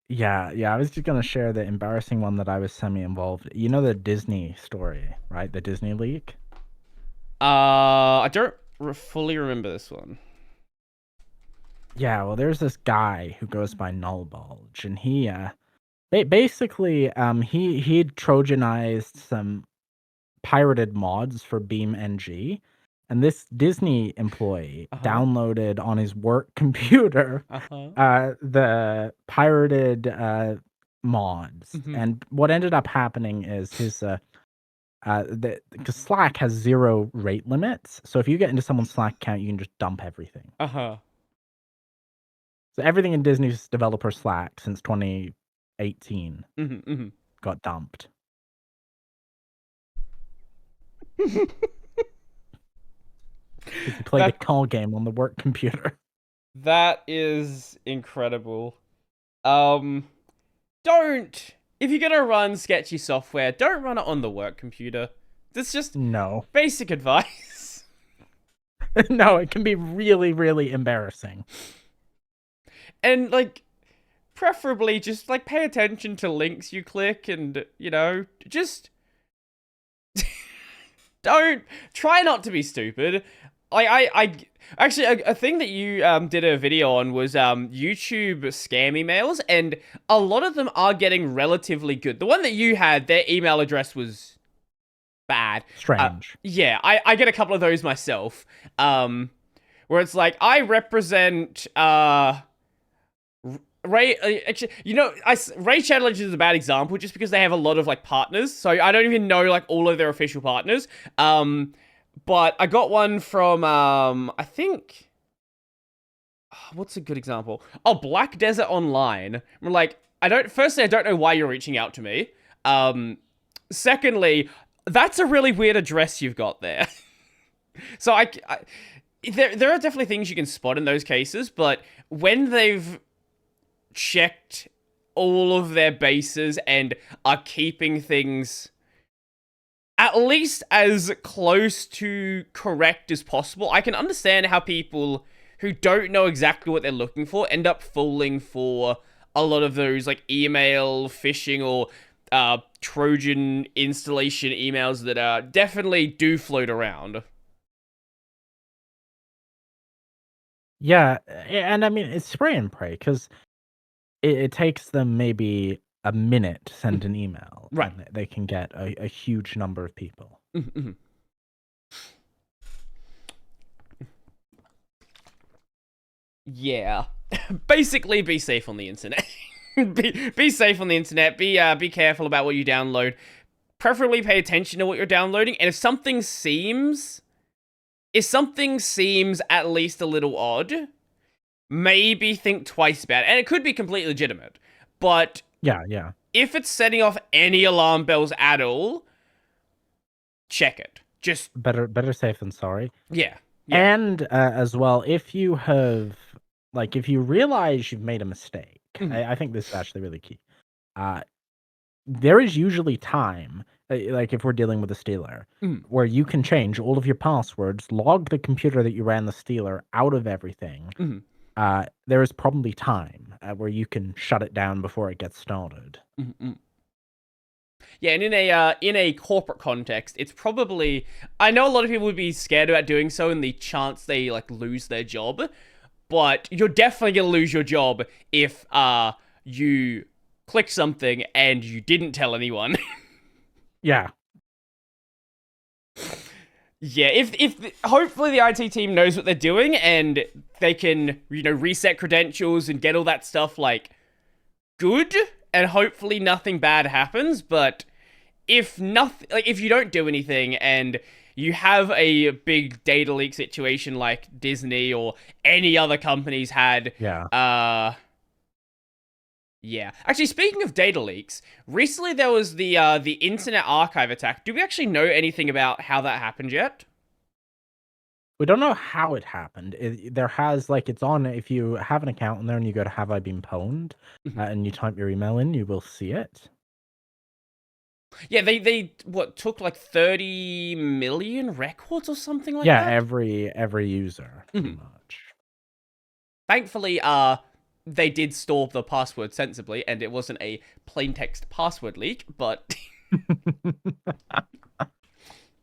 Yeah. I was just gonna share the embarrassing one that I was semi-involved. You know the Disney story, right? The Disney leak. I don't fully remember this one. Yeah, well, there's this guy who goes by Null Bulge, and basically he'd Trojanized some pirated mods for BeamNG, and this Disney employee Uh-huh. downloaded on his work computer Uh-huh. the pirated mods. Hmm. And what ended up happening is because Slack has 0 rate limits, so if you get into someone's Slack account, you can just dump everything. Uh-huh. So everything in Disney's developer Slack since 2018 Hmm. Hmm. got dumped. Because he played a That call game on the work computer. that is incredible. Um, don't if you're gonna run sketchy software, don't run it on the work computer. That's just No. basic advice. No, it can be really, really embarrassing. And like preferably just like pay attention to links you click and just don't try not to be stupid. I actually a thing that you did a video on was YouTube scam emails, and a lot of them are getting relatively good. The one that you had, their email address was bad. Strange. Yeah, I get a couple of those myself. Where it's like I represent Ray, actually, Ray Challenge is a bad example just because they have a lot of like partners. So I don't even know like all of their official partners. But I got one from I think what's a good example? Oh, Black Desert Online. I'm like, firstly, I don't know why you're reaching out to me. Secondly, that's a really weird address you've got there. So there are definitely things you can spot in those cases, but when they've checked all of their bases and are keeping things at least as close to correct as possible, I can understand how people who don't know exactly what they're looking for end up falling for a lot of those like email phishing or Trojan installation emails that definitely do float around. Yeah, and I mean, it's spray and pray because it takes them maybe a minute to send an email, Right. and they can get a huge number of people. Mm-hmm. Yeah. Basically, be safe on the internet. Be safe on the internet. Be careful about what you download. Preferably pay attention to what you're downloading. And if something seems at least a little odd, maybe think twice about it. And it could be completely legitimate. But Yeah. if it's setting off any alarm bells at all, check it. Just Better safe than sorry. yeah. Yeah. And as well, if you realize you've made a mistake, Mhm. I think this is actually really key. Uh, there is usually time, like if we're dealing with a stealer, Mhm. where you can change all of your passwords, log the computer that you ran the stealer out of everything. Mhm. There is probably time where you can shut it down before it gets started. Mhm. Mhm. Yeah, and in a corporate context, it's probably I know a lot of people would be scared about doing so in the chance they like lose their job, but you're definitely gonna lose your job if you click something and you didn't tell anyone. Yeah, Yeah, if hopefully the IT team knows what they're doing and they can reset credentials and get all that stuff like good, and hopefully nothing bad happens. But if nothing, like if you don't do anything and you have a big data leak situation like Disney or any other companies had, yeah. yeah. Actually, speaking of data leaks, recently there was the Internet Archive attack. Do we actually know anything about how that happened yet? We don't know how it happened. There has it's on if you have an account in there and you go to Have I Been Pwned, and you type your email in, you will see it. Yeah, they what took like 30 million records or something like Yeah, that. every user pretty Mhm. much. Thankfully, they did store the password sensibly, and it wasn't a plain text password leak, but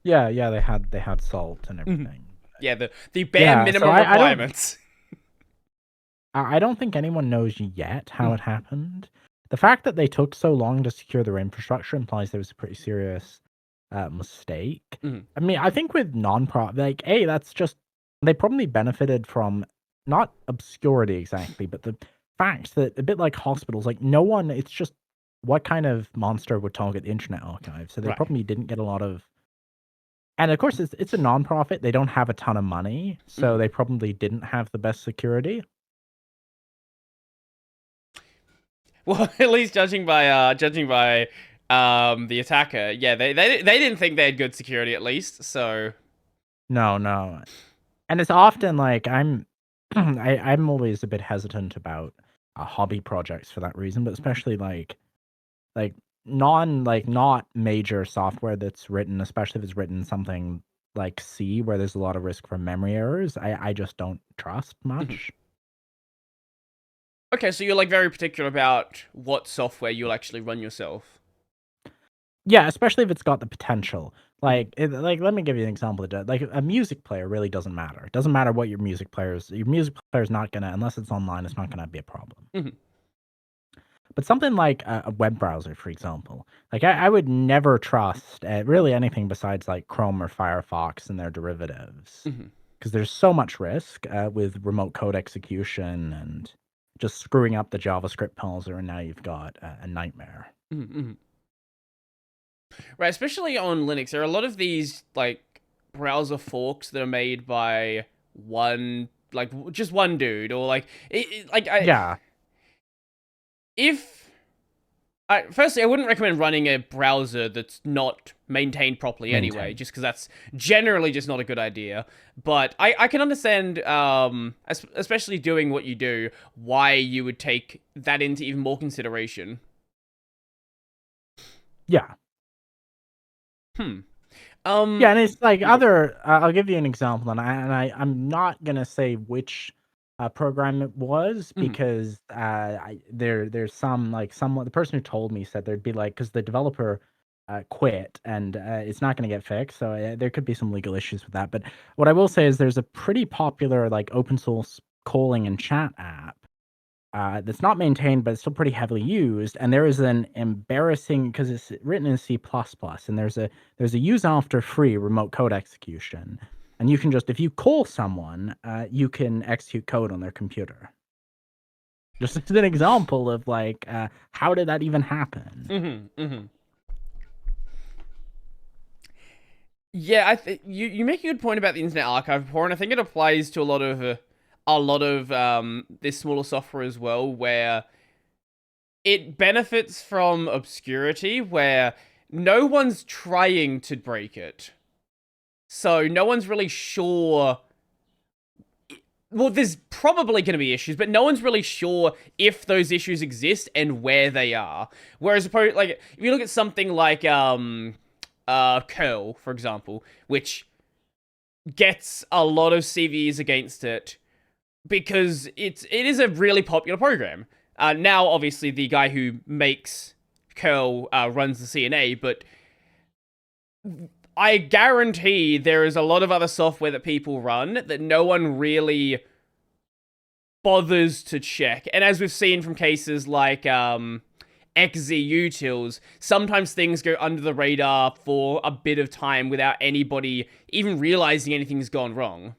Yeah, they had salt and everything. yeah, the bare Yeah, so minimum requirements. I don't think anyone knows yet how Mm, it happened. The fact that they took so long to secure their infrastructure implies there was a pretty serious mistake. mm, I mean, I think with non-profit, like, hey, that's just they probably benefited from not obscurity exactly, but the fact that a bit like hospitals, like no one, it's just what kind of monster would target the Internet Archive? So they right. probably didn't get a lot of, and of course it's a non-profit. They don't have a ton of money, so Mm. they probably didn't have the best security. Well, at least judging by the attacker, yeah, they didn't think they had good security at least. So, No, no. And it's often like I'm I'm always a bit hesitant about hobby projects for that reason, but especially like not major software that's written, especially if it's written something like C where there's a lot of risk for memory errors. I just don't trust mhm. much. Okay, so you're like very particular about what software you'll actually run yourself. Yeah, especially if it's got the potential. Mhm, Like let me give you an example. Like a music player really doesn't matter. It doesn't matter what your music player is. Your music player is not gonna, unless it's online, it's not gonna be a problem. mhm, But something like a web browser, for example, like I would never trust really anything besides like Chrome or Firefox and their derivatives, mhm, because there's so much risk with remote code execution and just screwing up the JavaScript parser, and now you've got a nightmare. mhm, mhm. Right, especially on Linux, there are a lot of these like browser forks that are made by just one dude, or like like I Yeah, if firstly, I wouldn't recommend running a browser that's not maintained properly anyway, maintain. just because that's generally just not a good idea. But I can understand, especially doing what you do, why you would take that into even more consideration. Yeah. Hmm. Yeah, and it's like You go. other. I'll give you an example, and I'm not gonna say which program it was Mhm, because there's some like someone the person who told me said there'd be like because the developer quit and it's not gonna get fixed, so there could be some legal issues with that. But what I will say is there's a pretty popular like open source calling and chat app that's not maintained, but it's still pretty heavily used. And there is an embarrassing because it's written in C++, and there's a use after free remote code execution, and you can just if you call someone, you can execute code on their computer. Just as an example of like how did that even happen? mhm, mhm. Yeah, you make a good point about the Internet Archive report, and I think it applies to a lot of this smaller software as well, where it benefits from obscurity, where no one's trying to break it, so no one's really sure. Well, there's probably going to be issues, but no one's really sure if those issues exist and where they are. Whereas, like, if you look at something like curl, for example, which gets a lot of CVs against it because it is a really popular program. Now, obviously, the guy who makes curl runs the CNA, but I guarantee there is a lot of other software that people run that no one really bothers to check. And as we've seen from cases like XZ sometimes things go under the radar for a bit of time without anybody even realizing anything's gone wrong.